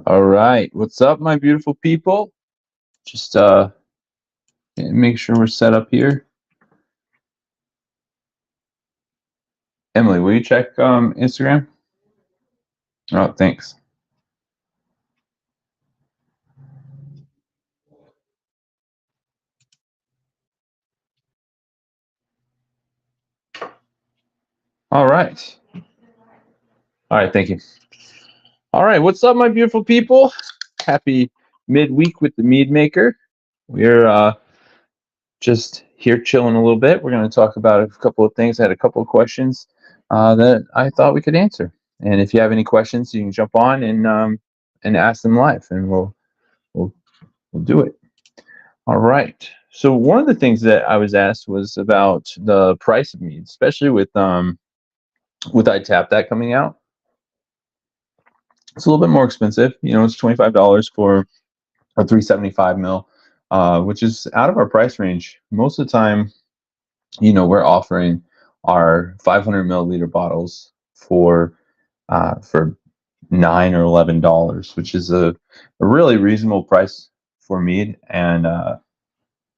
All right, what's up, my beautiful people? Just make sure we're set up here. Emily, will you check Instagram? Oh, thanks. All right. All right, thank you. All right, what's up, my beautiful people? Happy midweek with the Mead Maker. We're just here chilling a little bit. We're going to talk about a couple of things. I had a couple of questions that I thought we could answer. And if you have any questions, you can jump on and ask them live, and we'll we'll do it. All right. So one of the things that I was asked was about the price of mead, especially with I Tap that coming out. It's a little bit more expensive. It's $25 for a 375 mil, which is out of our price range. Most of the time, we're offering our 500 milliliter bottles for $9 or $11, which is a really reasonable price for mead. And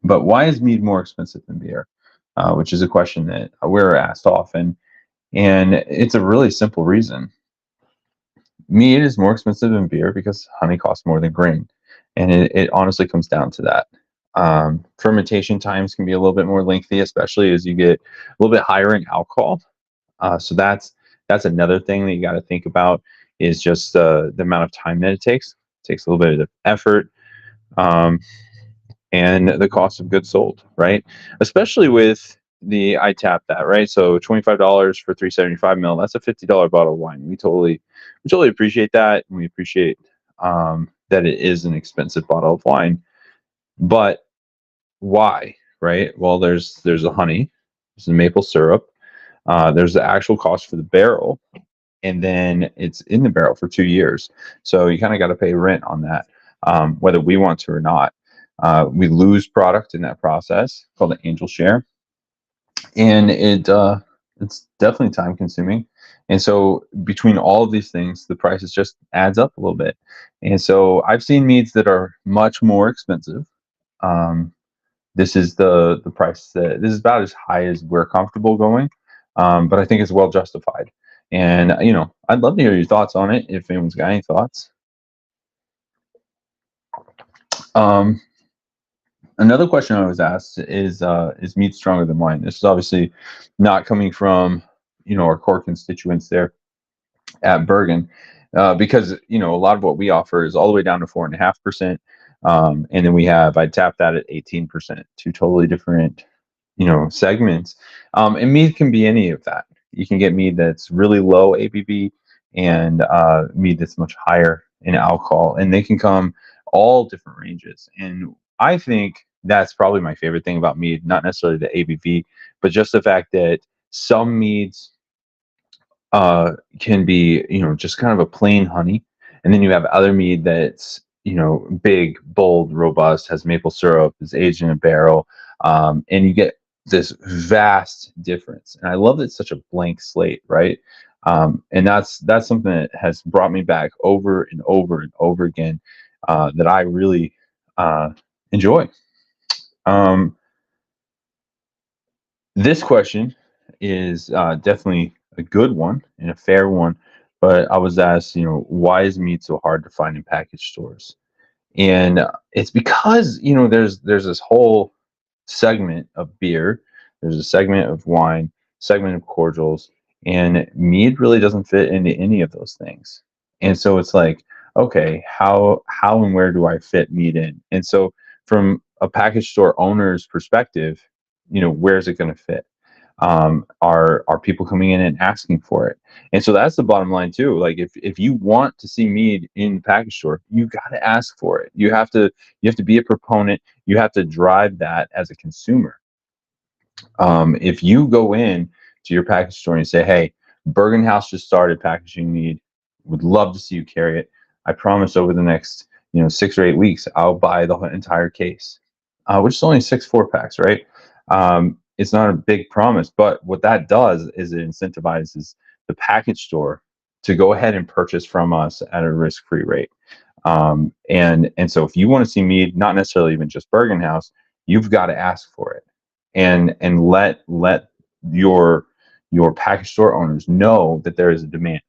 but why is mead more expensive than beer? Which is a question that we're asked often, and it's a really simple reason. Mead is more expensive than beer because honey costs more than grain, and it honestly comes down to that. Fermentation times can be a little bit more lengthy, especially as you get a little bit higher in alcohol. So that's another thing that you got to think about is just the amount of time that it takes. It takes a little bit of effort. Um, and the cost of goods sold, right? Especially with the I tap that, right? So $25 for 375 mil, that's a $50 bottle of wine. We totally appreciate that, and we appreciate that it is an expensive bottle of wine. But why, right? Well, there's a honey, there's a maple syrup, there's the actual cost for the barrel, and then it's in the barrel for 2 years. So you kind of got to pay rent on that, whether we want to or not. We lose product in that process called an angel share, and it's definitely time consuming. And so between all of these things, the prices just adds up a little bit. And so I've seen meads that are much more expensive. Um, this is the price that this is about as high as we're comfortable going, but I think it's well justified. And I'd love to hear your thoughts on it if anyone's got any thoughts. Um, Another question I was asked is meat stronger than wine? This is obviously not coming from our core constituents there at Bergen, because a lot of what we offer is all the way down to 4.5%, and then we have I tap that at 18%, two totally different segments. And mead can be any of that. You can get mead that's really low ABV and mead that's much higher in alcohol, and they can come all different ranges. And I think that's probably my favorite thing about mead, not necessarily the ABV, but just the fact that some meads can be just kind of a plain honey, and then you have other mead that's big, bold, robust, has maple syrup, is aged in a barrel, and you get this vast difference. And I love that it's such a blank slate, right? And that's something that has brought me back over and over and over again, that I really enjoy. um, this question is definitely a good one and a fair one, but I was asked, why is meat so hard to find in package stores? And it's because there's this whole segment of beer, there's a segment of wine, segment of cordials, and mead really doesn't fit into any of those things. And so it's like, okay, how and where do I fit mead in? And so from a package store owner's perspective, where's it going to fit? Are people coming in and asking for it? And so that's the bottom line too. Like if you want to see mead in the package store, you got to ask for it. You have to be a proponent. You have to drive that as a consumer. If you go in to your package store and you say, "Hey, Bergen House just started packaging mead. Would love to see you carry it. I promise over the next 6 or 8 weeks, I'll buy the entire case," which is only 6 4 packs, right? It's not a big promise, but what that does is it incentivizes the package store to go ahead and purchase from us at a risk-free rate. And so if you want to see mead, not necessarily even just Bergenhouse, you've got to ask for it, and let your package store owners know that there is a demand.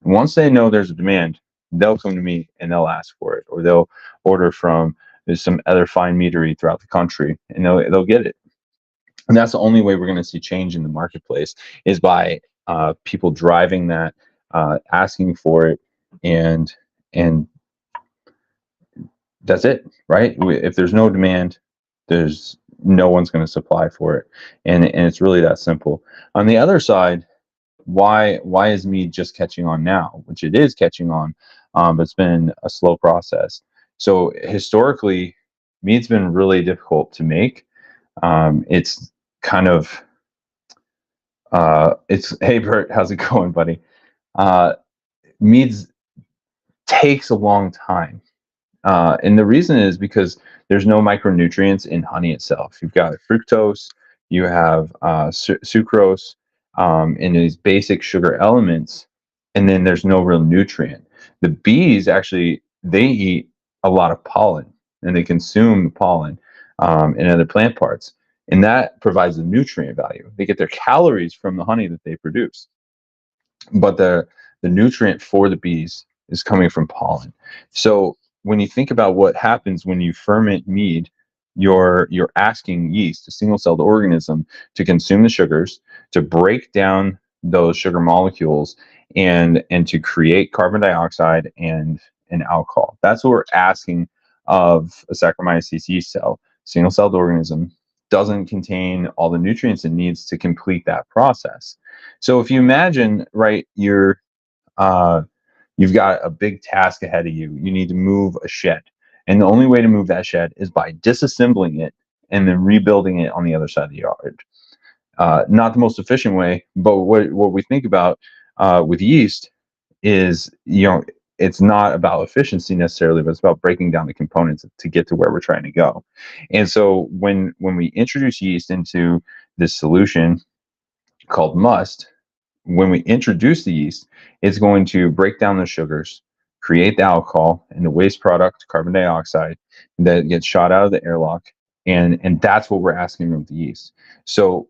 And once they know there's a demand, they'll come to me and they'll ask for it, or they'll order from some other fine meadery throughout the country, and they'll get it. And that's the only way we're going to see change in the marketplace, is by people driving that, asking for it, and and that's it, right? If there's no demand, there's no one's going to supply for it, and it's really that simple. On the other side, why is mead just catching on now? Which it is catching on, but it's been a slow process. So historically, mead's been really difficult to make. It's kind of it's Hey Bert, how's it going, buddy? Uh, Meads takes a long time. And the reason is because there's no micronutrients in honey itself. You've got fructose, you have sucrose, and these basic sugar elements, and then there's no real nutrient. The bees actually, they eat a lot of pollen, and they consume the pollen and other plant parts, and that provides the nutrient value. They get their calories from the honey that they produce, but the nutrient for the bees is coming from pollen. So when you think about what happens when you ferment mead, you're asking yeast, a single-celled organism, to consume the sugars, to break down those sugar molecules, and to create carbon dioxide and an alcohol. That's what we're asking of a Saccharomyces yeast cell. Single-celled organism doesn't contain all the nutrients it needs to complete that process. So if you imagine, right, uh, you've got a big task ahead of you. You need to move a shed, and the only way to move that shed is by disassembling it and then rebuilding it on the other side of the yard. Not the most efficient way, but what we think about with yeast is, it's not about efficiency necessarily, but it's about breaking down the components to get to where we're trying to go. And so when we introduce yeast into this solution called must, when we introduce the yeast, it's going to break down the sugars, create the alcohol and the waste product, carbon dioxide, that gets shot out of the airlock. And that's what we're asking of the yeast. So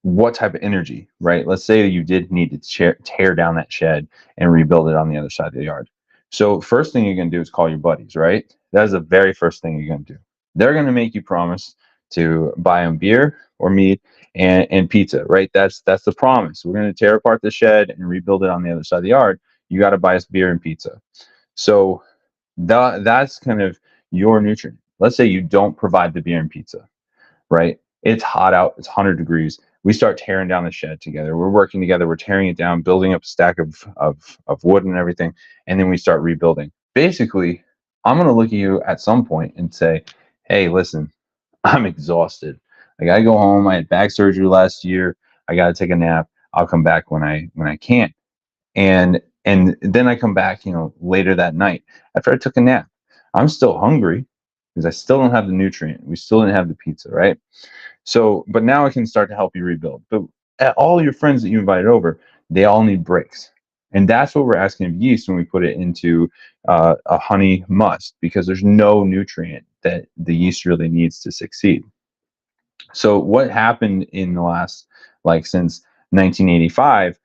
what type of energy, right? Let's say you did need to tear down that shed and rebuild it on the other side of the yard. So first thing you're going to do is call your buddies, right? That is the very first thing you're going to do. They're going to make you promise to buy them beer or meat and pizza, right? That's the promise. We're going to tear apart the shed and rebuild it on the other side of the yard. You got to buy us beer and pizza. So that's kind of your nutrient. Let's say you don't provide the beer and pizza, right? It's hot out, it's 100 degrees. We start tearing down the shed together. We're working together, we're tearing it down, building up a stack of wood and everything, and then we start rebuilding. Basically, I'm going to look at you at some point and say, hey, listen, I'm exhausted. I got to go home. I had back surgery last year. I got to take a nap. I'll come back when I can. And then I come back, later that night after I took a nap. I'm still hungry because I still don't have the nutrient. We still didn't have the pizza, right? So, but now I can start to help you rebuild. But all your friends that you invited over, they all need breaks. And that's what we're asking of yeast when we put it into a honey must, because there's no nutrient that the yeast really needs to succeed. So what happened in the last, since 1985,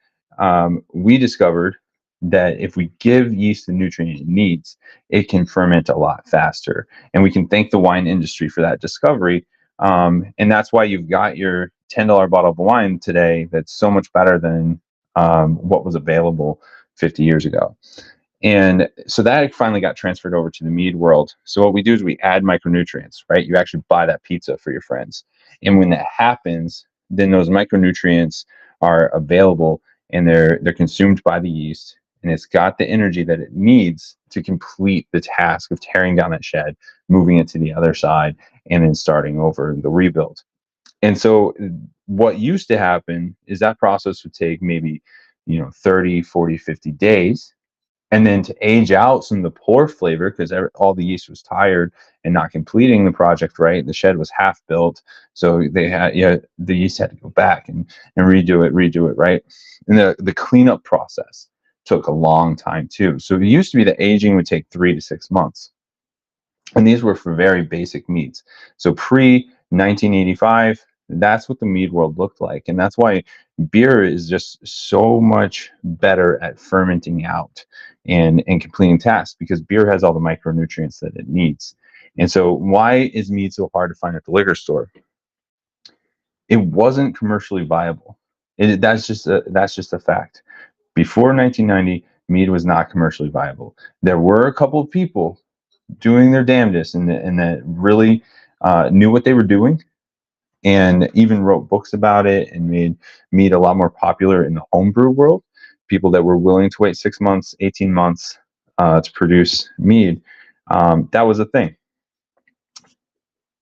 we discovered that if we give yeast the nutrient it needs, it can ferment a lot faster. And we can thank the wine industry for that discovery. And that's why you've got your $10 bottle of wine today that's so much better than what was available 50 years ago. And so that finally got transferred over to the mead world. So what we do is we add micronutrients, right? You actually buy that pizza for your friends. And when that happens, then those micronutrients are available and they're consumed by the yeast. And it's got the energy that it needs to complete the task of tearing down that shed, moving it to the other side, and then starting over the rebuild. And so what used to happen is that process would take maybe 30, 40, 50 days. And then to age out some of the poor flavor, because all the yeast was tired and not completing the project right. The shed was half built, so they had the yeast had to go back and redo it, right? And the cleanup process, took a long time too. So it used to be that aging would take 3 to 6 months. And these were for very basic meads. So pre 1985, that's what the mead world looked like. And that's why beer is just so much better at fermenting out and completing tasks, because beer has all the micronutrients that it needs. And so why is mead so hard to find at the liquor store? It wasn't commercially viable. That's just a fact. Before 1990, mead was not commercially viable. There were a couple of people doing their damnedest and that really knew what they were doing, and even wrote books about it and made mead a lot more popular in the homebrew world. People that were willing to wait 6 months, 18 months to produce mead. That was a thing.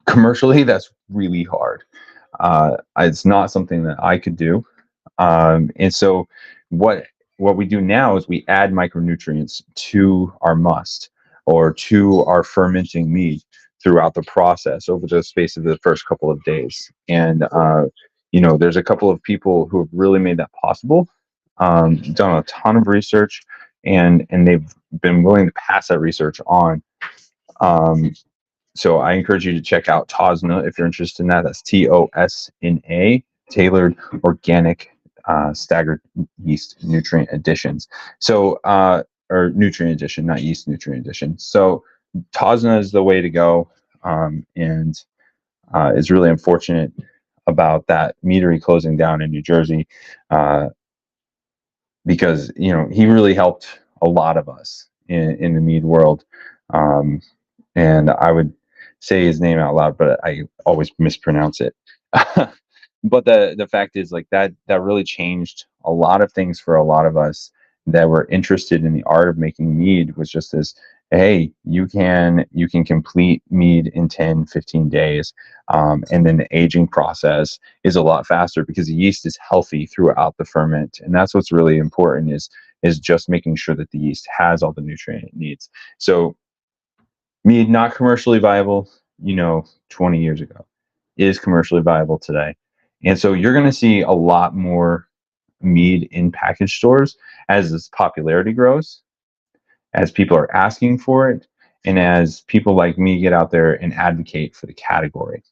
Commercially, that's really hard. It's not something that I could do. And so what we do now is we add micronutrients to our must, or to our fermenting mead, throughout the process over the space of the first couple of days. And there's a couple of people who have really made that possible, done a ton of research, and they've been willing to pass that research on. So I encourage you to check out Tosna if you're interested in that. That's TOSNA, Tailored Organic Staggered Yeast Nutrient Additions. So, or nutrient addition, not yeast nutrient addition. So Tosna is the way to go, and it's really unfortunate about that meadery closing down in New Jersey, because he really helped a lot of us in the mead world. And I would say his name out loud, but I always mispronounce it. But the fact is, like, that really changed a lot of things for a lot of us that were interested in the art of making mead. Was just this, hey, you can complete mead in 10, 15 days. And then the aging process is a lot faster because the yeast is healthy throughout the ferment. And that's what's really important, is just making sure that the yeast has all the nutrient it needs. So mead, not commercially viable, 20 years ago, is commercially viable today. And so you're going to see a lot more mead in package stores as this popularity grows, as people are asking for it, and as people like me get out there and advocate for the category.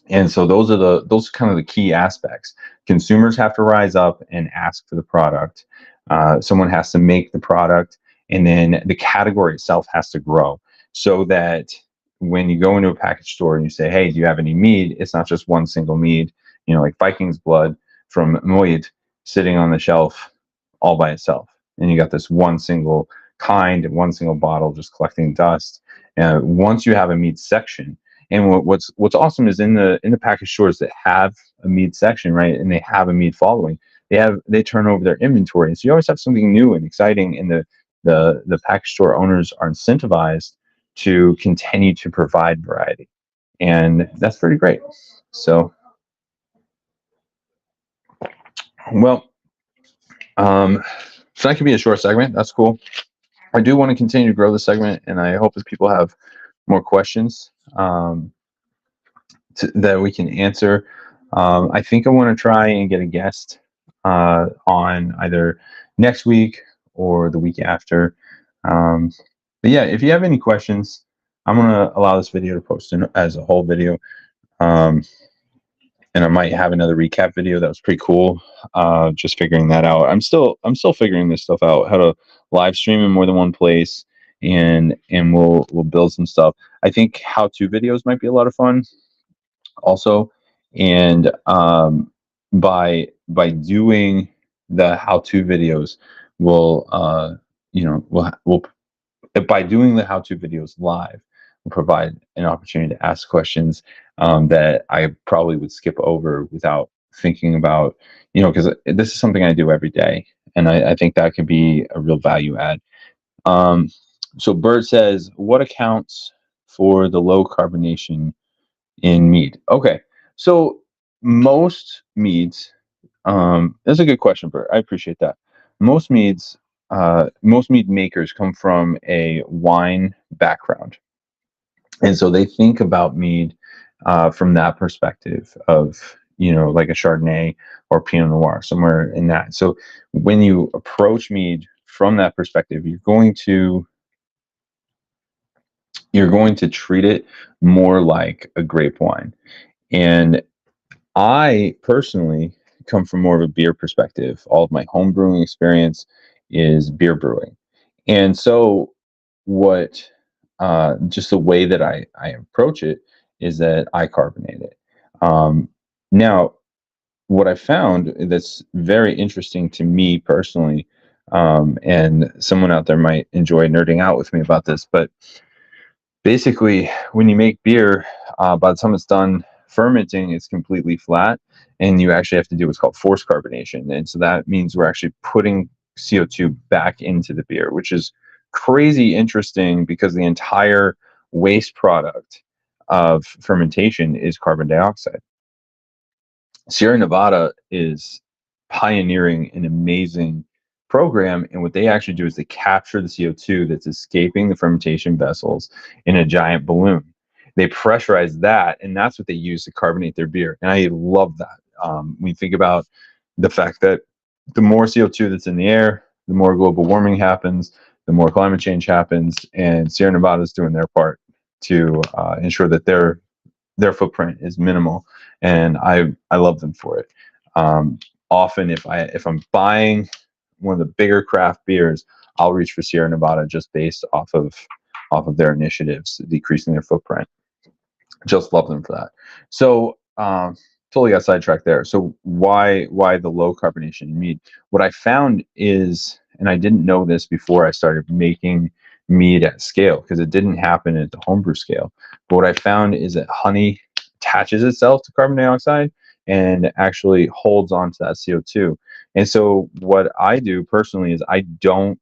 And so those kind of the key aspects. Consumers have to rise up and ask for the product. Someone has to make the product, and then the category itself has to grow, so that when you go into a package store and you say, hey, do you have any mead? It's not just one single mead, like Viking's Blood from Moed sitting on the shelf all by itself. And you got this one single kind and one single bottle just collecting dust. Once you have a mead section, and what's awesome is in the package stores that have a mead section, right, and they have a mead following, they turn over their inventory. And so you always have something new and exciting, and the package store owners are incentivized to continue to provide variety, and that's pretty great. So, well, so that can be a short segment. That's cool. I do want to continue to grow the segment, and I hope that people have more questions that we can answer. I think I want to try and get a guest on either next week or the week after. But yeah, if you have any questions, I'm going to allow this video to post as a whole video. And I might have another recap video. That was pretty cool. Just figuring that out. I'm still figuring this stuff out, how to live stream in more than one place, and we'll build some stuff. I think how-to videos might be a lot of fun also. And by doing the how-to videos, we'll by doing the how-to videos live, will provide an opportunity to ask questions that I probably would skip over without thinking about, because this is something I do every day, and I think that could be a real value add. So Bert says, what accounts for the low carbonation in mead? Okay, so most meads, that's a good question, Bert. I appreciate that. Most mead makers come from a wine background, and so they think about mead from that perspective of, like a Chardonnay or Pinot Noir, somewhere in that. So when you approach mead from that perspective, you're going to treat it more like a grape wine. And I personally come from more of a beer perspective. All of my home brewing experience is beer brewing. And so what just the way that I approach it is that I carbonate it. Now, what I found that's very interesting to me personally, and someone out there might enjoy nerding out with me about this, but basically, when you make beer, by the time it's done fermenting, it's completely flat, and you actually have to do what's called forced carbonation. And so that means we're actually putting CO2 back into the beer, which is crazy interesting because the entire waste product of fermentation is carbon dioxide. Sierra Nevada is pioneering an amazing program, and what they actually do is they capture the CO2 that's escaping the fermentation vessels in a giant balloon. They pressurize that, and that's what they use to carbonate their beer. And I love that. When you think about the fact that the more CO2 that's in the air, the more global warming happens, the more climate change happens, and Sierra Nevada is doing their part to ensure that their footprint is minimal, and I love them for it. Often, if I'm buying one of the bigger craft beers, I'll reach for Sierra Nevada just based off of their initiatives, decreasing their footprint. Just love them for that. So totally got sidetracked there. So why the low carbonation mead? What I found is, and I didn't know this before I started making mead at scale because it didn't happen at the homebrew scale. But what I found is that honey attaches itself to carbon dioxide and actually holds on to that CO2. And so what I do personally is I don't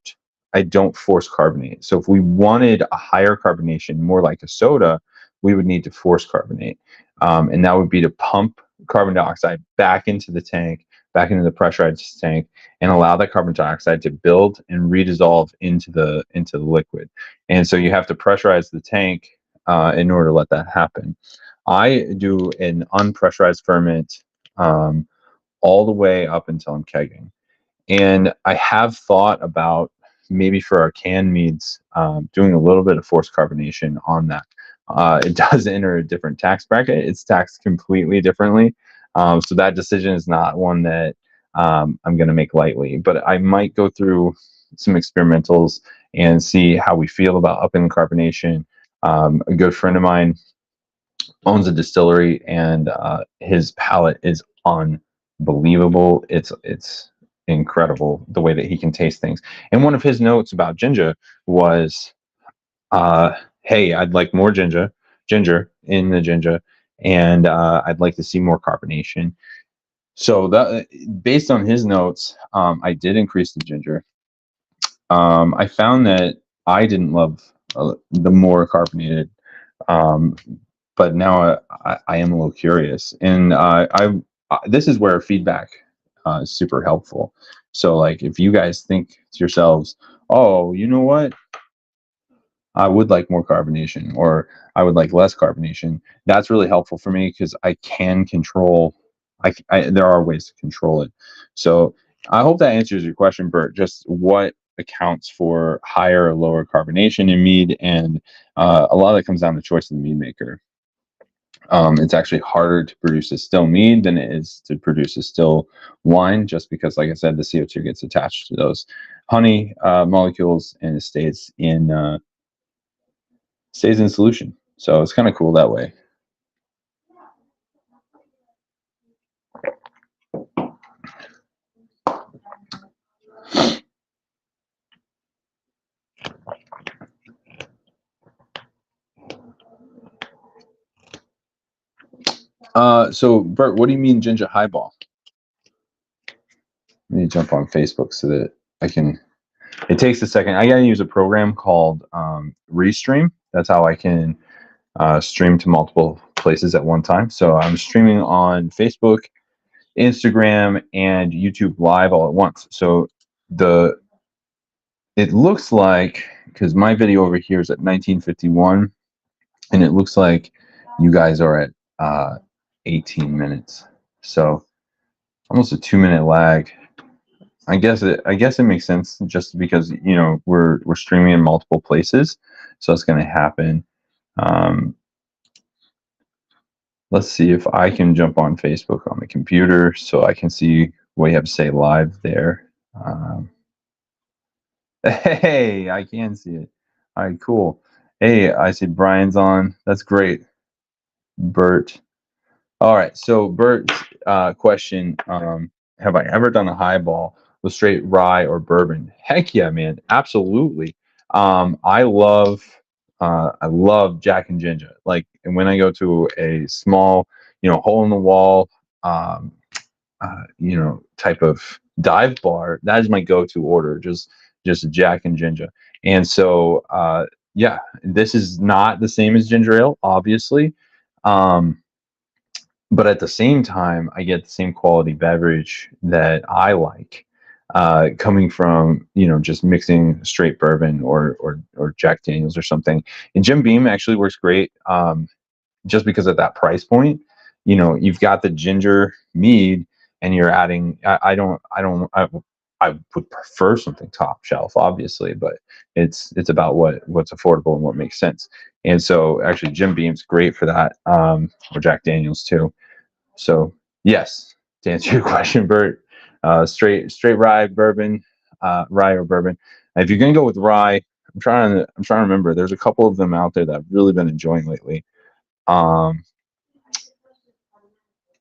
force carbonate. So if we wanted a higher carbonation, more like a soda, we would need to force carbonate. And that would be to pump carbon dioxide back into the tank, back into the pressurized tank, and allow that carbon dioxide to build and redissolve into the liquid. And so you have to pressurize the tank in order to let that happen. I do an unpressurized ferment all the way up until I'm kegging. And I have thought about maybe for our canned meads, doing a little bit of forced carbonation on that. It does enter a different tax bracket. It's taxed completely differently. So that decision is not one that I'm going to make lightly. But I might go through some experimentals and see how we feel about upping the carbonation. A good friend of mine owns a distillery, and his palate is unbelievable. It's incredible the way that he can taste things. And one of his notes about ginger was, "Hey, I'd like more ginger in the ginger, and I'd like to see more carbonation." So that, based on his notes, I did increase the ginger. I found that I didn't love the more carbonated. Um, but now I am a little curious, and this is where feedback is super helpful. So, like, if you guys think to yourselves, "Oh, you know what? I would like more carbonation," or "I would like less carbonation," that's really helpful for me because I can control. There are ways to control it. So, I hope that answers your question, Bert. Just what accounts for higher or lower carbonation in mead, and a lot of it comes down to choice of the mead maker. It's actually harder to produce a still mead than it is to produce a still wine, just because, like I said, the CO2 gets attached to those honey molecules, and it stays in solution. So it's kind of cool that way. So Bert, what do you mean ginger highball? Let me jump on Facebook so that I can. It takes a second. I gotta use a program called Restream. That's how I can stream to multiple places at one time. So I'm streaming on Facebook, Instagram, and YouTube live all at once. So it looks like, because my video over here is at 1951, and it looks like you guys are at 18 minutes. So almost a 2-minute lag. I guess it makes sense just because we're streaming in multiple places, so it's going to happen. Um, let's see if I can jump on Facebook on the computer so I can see what you have to say live there. Um, hey, I can see it. All right, cool. Hey, I see Brian's on. That's great. Bert. All right. So Bert's question: have I ever done a highball with straight rye or bourbon? Heck yeah, man! Absolutely. I love Jack and Ginger. Like, and when I go to a small, hole in the wall, um, type of dive bar, that is my go-to order. Just a Jack and Ginger. And so, yeah, this is not the same as ginger ale, obviously. Um, but at the same time, I get the same quality beverage that I like, coming from just mixing straight bourbon or Jack Daniels or something. And Jim Beam actually works great, just because at that price point, you've got the ginger mead, and you're adding. I would prefer something top shelf, obviously, but it's about what's affordable and what makes sense. And so, actually, Jim Beam's great for that, or Jack Daniels too. So yes, to answer your question, Bert, straight rye bourbon, rye or bourbon. And if you're gonna go with rye, I'm trying to remember. There's a couple of them out there that I've really been enjoying lately. Um,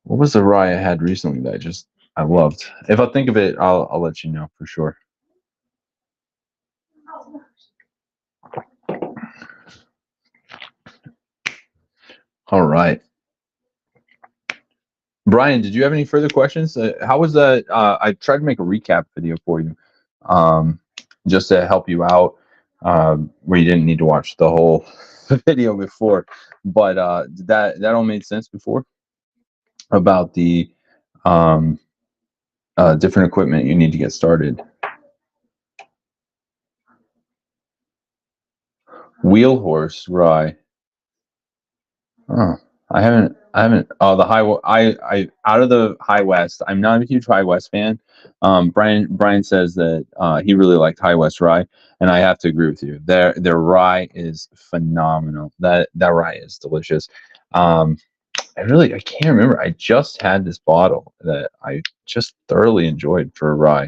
what was the rye I had recently that I loved? If I think of it, I'll let you know for sure. All right. Brian, did you have any further questions? How was that? I tried to make a recap video for you, um, just to help you out, where you didn't need to watch the whole video before. But did that all made sense before about the um, different equipment you need to get started? Wheel horse rye. Oh, I haven't. Oh, the high. I out of the High West. I'm not a huge High West fan. Brian says that he really liked High West rye, and I have to agree with you. Their rye is phenomenal. That rye is delicious. Um, I can't remember. I just had this bottle that I just thoroughly enjoyed for a rye.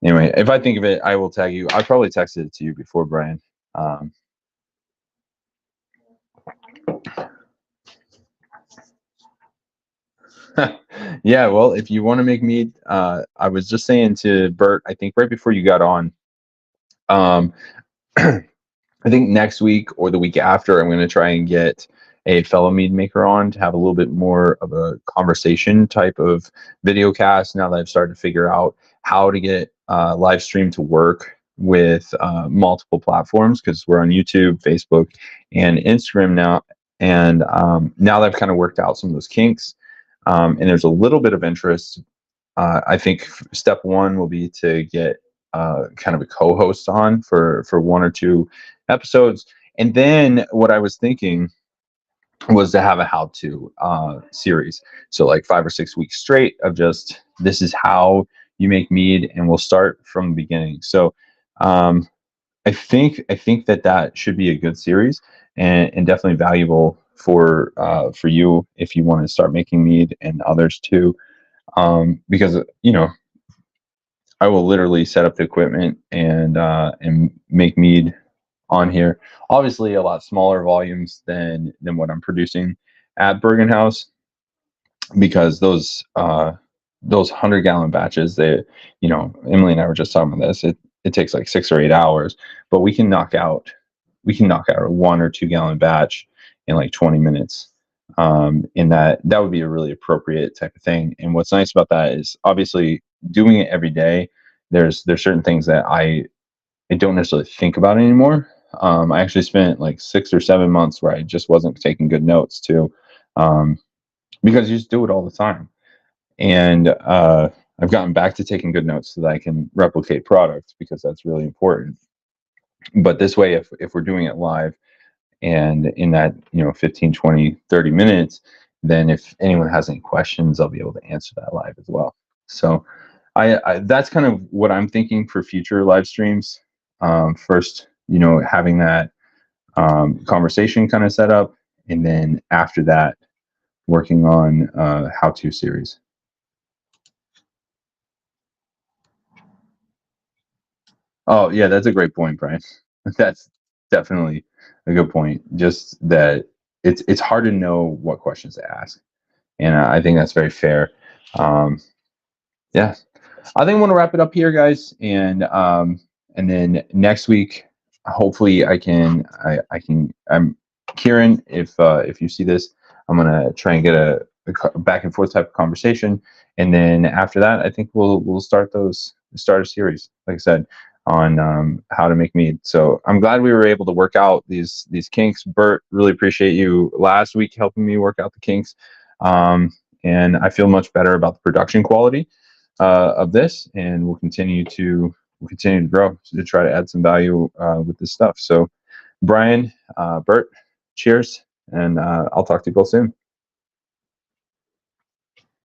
Anyway, if I think of it, I will tag you. I probably texted it to you before, Brian. Um, Yeah, well, if you want to make mead, I was just saying to Bert, I think right before you got on, um, I think next week or the week after, I'm going to try and get a fellow mead maker on to have a little bit more of a conversation type of video cast. Now that I've started to figure out how to get live stream to work with multiple platforms, because we're on YouTube, Facebook, and Instagram now. And now that I've kind of worked out some of those kinks, and there's a little bit of interest. I think step one will be to get kind of a co-host on for one or two episodes, and then what I was thinking was to have a how-to series. So like 5 or 6 weeks straight of just this is how you make mead, and we'll start from the beginning. So um, I think that should be a good series, and definitely valuable for you if you want to start making mead, and others too, because I will literally set up the equipment and make mead on here. Obviously, a lot smaller volumes than what I'm producing at Bergen House, because those 100-gallon batches, Emily and I were just talking about this. It takes like 6 or 8 hours, but we can knock out a 1 or 2 gallon batch in like 20 minutes. In that would be a really appropriate type of thing. And what's nice about that is obviously doing it every day. There's certain things that I don't necessarily think about anymore. I actually spent like 6 or 7 months where I just wasn't taking good notes too, um, because you just do it all the time. And I've gotten back to taking good notes so that I can replicate products, because that's really important. But this way, if we're doing it live, and in that 15, 20, 30 minutes, then if anyone has any questions, I'll be able to answer that live as well. So that's kind of what I'm thinking for future live streams. First, having that conversation kind of set up, and then after that, working on how-to series. Oh yeah, that's a great point, Brian. That's definitely a good point. Just that it's hard to know what questions to ask, and I think that's very fair. Yeah, I think I'm gonna wrap it up here, guys, and then next week, hopefully, I'm Kieran. If you see this, I'm gonna try and get a back and forth type of conversation, and then after that, I think we'll start a series, like I said, on how to make mead. So I'm glad we were able to work out these kinks. Bert, really appreciate you last week helping me work out the kinks, um, and I feel much better about the production quality of this, and we'll continue to grow to try to add some value with this stuff. So, Brian, Bert, cheers, and I'll talk to you both soon.